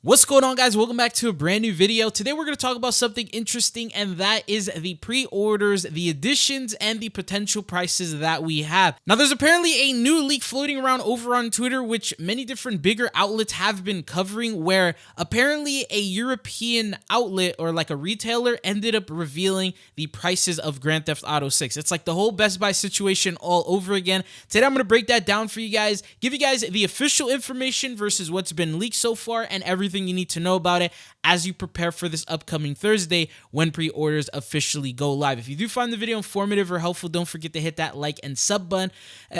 What's going on, guys? Welcome back to a brand new video. Today we're going to talk about something interesting, and that is the pre-orders, the additions, and the potential prices that we have. Now, there's apparently a new leak floating around over on Twitter, which many different bigger outlets have been covering, where apparently a European outlet or like a retailer ended up revealing the prices of Grand Theft Auto 6. It's like the whole Best Buy situation all over again. Today I'm going to break that down for you guys, give you guys the official information versus what's been leaked so far, and everything you need to know about it as you prepare for this upcoming Thursday when pre-orders officially go live. If you do find the video informative or helpful, don't forget to hit that like and sub button.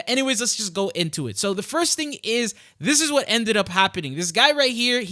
Anyways, let's just go into it. So the first thing is, this is what ended up happening. This guy right here,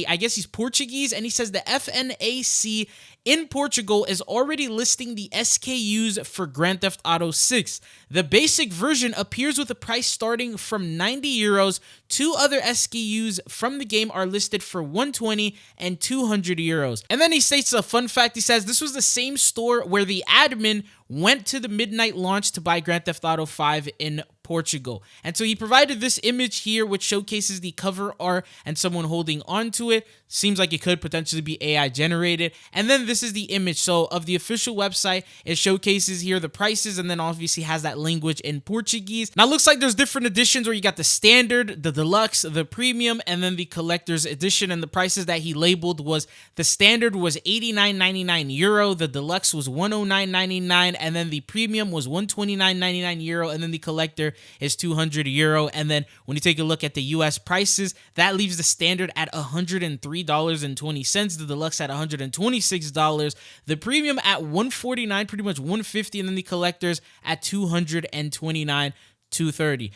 I guess he's Portuguese, and he says the FNAC in Portugal is already listing the SKUs for Grand Theft Auto 6. The basic version appears with a price starting from 90 euros. Two other SKUs from the game are listed for 120 and 200 euros. And then he states a fun fact. He says this was the same store where the admin went to the midnight launch to buy Grand Theft Auto 5 in Portugal. And so he provided this image here, which showcases the cover art and someone holding onto it. Seems like it could potentially be AI generated. And then this is the image. So of the official website, it showcases here the prices, and then obviously has that language in Portuguese. Now it looks like there's different editions where you got the standard, the deluxe, the premium, and then the collector's edition. And the prices that he labeled was the standard was 89.99 euro, the deluxe was 109.99, and then the premium was 129.99 euro, and then the collector is 200 euro. And then when you take a look at the US prices, that leaves the standard at $103.20, the deluxe at $126, the premium at $149, pretty much $150, and then the collectors at $229.230.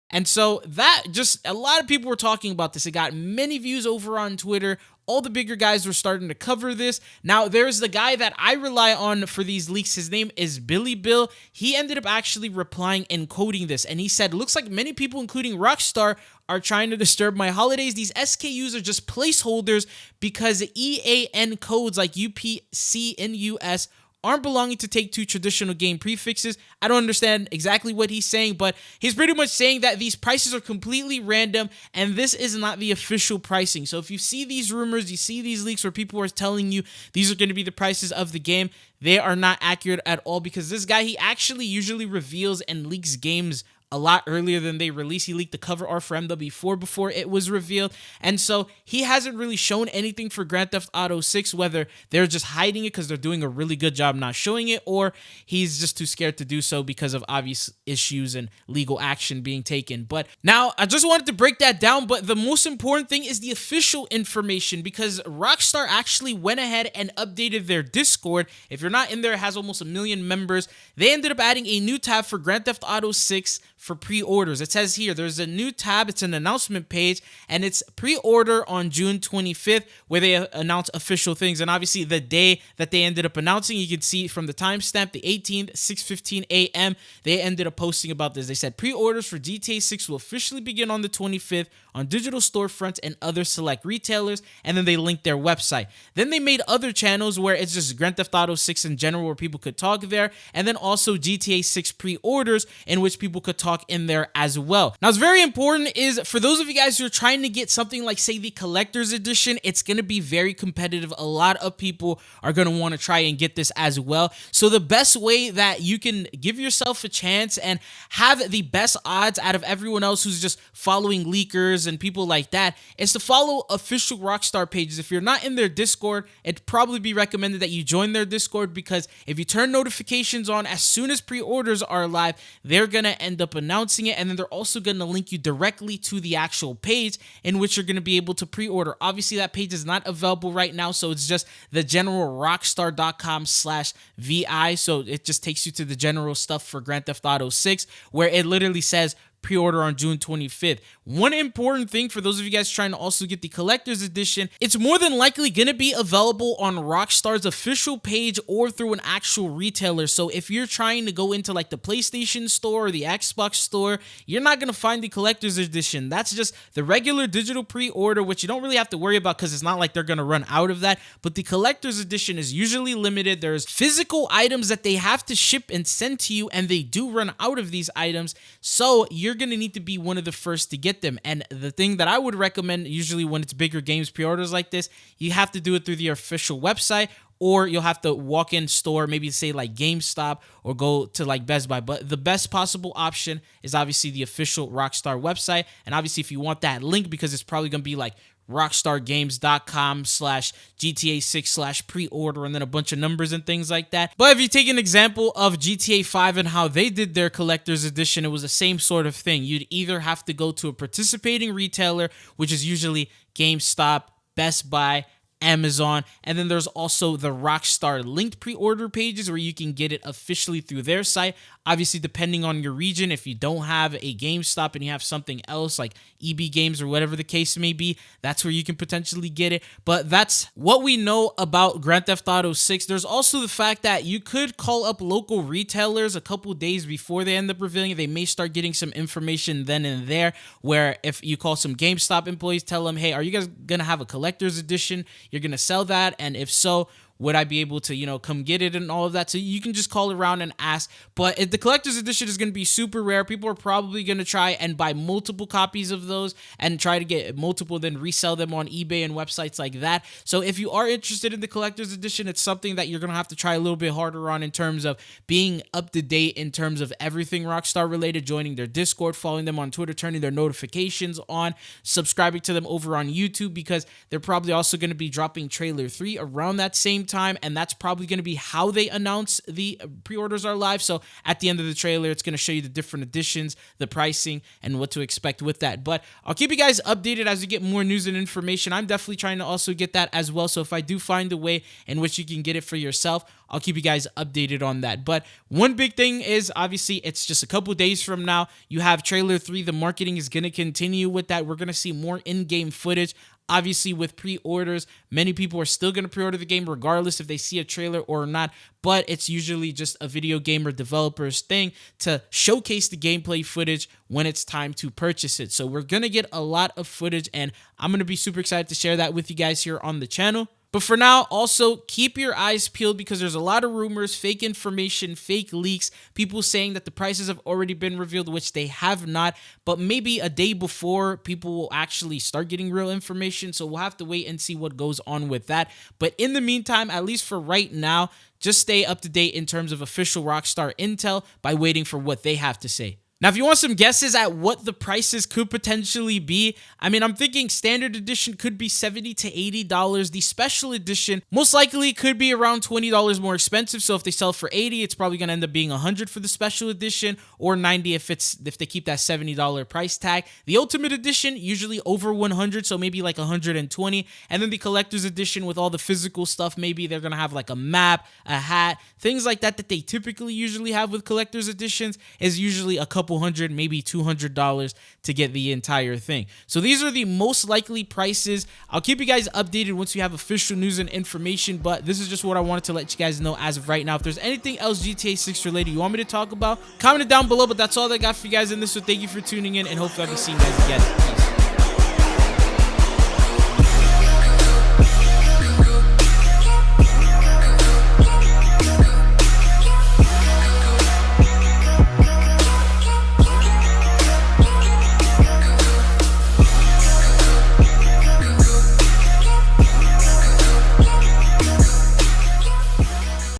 And so that just, a lot of people were talking about this. It got many views over on Twitter. All the bigger guys were starting to cover this. Now, there's the guy that I rely on for these leaks. His name is Billy Bill. He ended up actually replying and quoting this. And he said, looks like many people, including Rockstar, are trying to disturb my holidays. These SKUs are just placeholders because EAN codes like UPC in US aren't belonging to Take-Two traditional game prefixes. I don't understand exactly what he's saying, but he's pretty much saying that these prices are completely random and this is not the official pricing. So if you see these rumors, you see these leaks where people are telling you these are going to be the prices of the game, they are not accurate at all, because this guy, he actually usually reveals and leaks games a lot earlier than they release. He leaked the cover art for MW4 before it was revealed. And so he hasn't really shown anything for Grand Theft Auto 6, whether they're just hiding it because they're doing a really good job not showing it, or he's just too scared to do so because of obvious issues and legal action being taken. But now I just wanted to break that down. But the most important thing is the official information, because Rockstar actually went ahead and updated their Discord. If you're not in there, it has almost 1 million members. They ended up adding a new tab for Grand Theft Auto 6 for pre-orders. It says here there's a new tab. It's an announcement page, and it's pre-order on June 25th, where they announce official things. And obviously the day that they ended up announcing, you can see from the timestamp, the 18th, 6:15 a.m., they ended up posting about this. They said pre-orders for GTA 6 will officially begin on the 25th on digital storefronts and other select retailers, and then they linked their website. Then they made other channels where it's just Grand Theft Auto 6 in general, where people could talk there, and then also GTA 6 pre-orders, in which people could talk in there as well. Now, it's very important is for those of you guys who are trying to get something like, say, the collector's edition, it's going to be very competitive. A lot of people are going to want to try and get this as well. So the best way that you can give yourself a chance and have the best odds out of everyone else who's just following leakers and people like that is to follow official Rockstar pages. If you're not in their Discord, it'd probably be recommended that you join their Discord, because if you turn notifications on as soon as pre-orders are live, they're going to end up announcing it, and then they're also going to link you directly to the actual page in which you're going to be able to pre-order. Obviously, that page is not available right now, so it's just the general rockstar.com/VI, so it just takes you to the general stuff for Grand Theft Auto 6, where it literally says pre-order on June 25th. One important thing for those of you guys trying to also get the collector's edition, it's more than likely going to be available on Rockstar's official page or through an actual retailer. So if you're trying to go into like the PlayStation store or the Xbox store, you're not going to find the collector's edition. That's just the regular digital pre-order, which you don't really have to worry about because it's not like they're going to run out of that. But the collector's edition is usually limited. There's physical items that they have to ship and send to you, and they do run out of these items. So you're you're going to need to be one of the first to get them. And the thing that I would recommend, usually when it's bigger games pre-orders like this, you have to do it through the official website, or you'll have to walk in store, maybe say like GameStop, or go to like Best Buy. But the best possible option is obviously the official Rockstar website. And obviously if you want that link, because it's probably going to be like rockstargames.com/GTA6/pre-order and then a bunch of numbers and things like that. But if you take an example of GTA 5 and how they did their collector's edition, it was the same sort of thing. You'd either have to go to a participating retailer, which is usually GameStop, Best Buy, Amazon, and then there's also the Rockstar linked pre-order pages where you can get it officially through their site. Obviously, depending on your region, if you don't have a GameStop and you have something else like EB Games or whatever the case may be, that's where you can potentially get it. But that's what we know about Grand Theft Auto 6. There's also the fact that you could call up local retailers a couple days before they end up revealing it. They may start getting some information then and there, where if you call some GameStop employees, tell them, hey, are you guys going to have a collector's edition? You're going to sell that? And if so, would I be able to, come get it and all of that? So you can just call around and ask. But if the collector's edition is going to be super rare, people are probably going to try and buy multiple copies of those and try to get multiple, then resell them on eBay and websites like that. So if you are interested in the collector's edition, it's something that you're going to have to try a little bit harder on in terms of being up to date in terms of everything Rockstar related, joining their Discord, following them on Twitter, turning their notifications on, subscribing to them over on YouTube, because they're probably also going to be dropping trailer 3 around that same time, and that's probably going to be how they announce the pre-orders are live. So at the end of the trailer, it's going to show you the different editions, the pricing, and what to expect with that. But I'll keep you guys updated as we get more news and information. I'm definitely trying to also get that as well. So if I do find a way in which you can get it for yourself, I'll keep you guys updated on that. But one big thing is, obviously, it's just a couple days from now. You have trailer 3. The marketing is going to continue with that. We're going to see more in-game footage. Obviously, with pre-orders, many people are still going to pre-order the game regardless if they see a trailer or not, but it's usually just a video game or developer's thing to showcase the gameplay footage when it's time to purchase it. So we're going to get a lot of footage, and I'm going to be super excited to share that with you guys here on the channel. But for now, also keep your eyes peeled, because there's a lot of rumors, fake information, fake leaks, people saying that the prices have already been revealed, which they have not. But maybe a day before, people will actually start getting real information. So we'll have to wait and see what goes on with that. But in the meantime, at least for right now, just stay up to date in terms of official Rockstar intel by waiting for what they have to say. Now, if you want some guesses at what the prices could potentially be, I'm thinking standard edition could be $70 to $80. The special edition most likely could be around $20 more expensive. So if they sell for $80, it's probably going to end up being $100 for the special edition, or $90 if they keep that $70 price tag. The ultimate edition usually over $100, so maybe like $120. And then the collector's edition with all the physical stuff, maybe they're going to have like a map, a hat, things like that they typically usually have with collector's editions, is usually a couple $100, maybe $200 to get the entire thing. So these are the most likely prices. I'll keep you guys updated once we have official news and information, but this is just what I wanted to let you guys know as of right now. If there's anything else GTA 6 related you want me to talk about, comment it down below. But that's all I got for you guys in this, so thank you for tuning in, and hopefully I'll be seeing you guys again. Peace.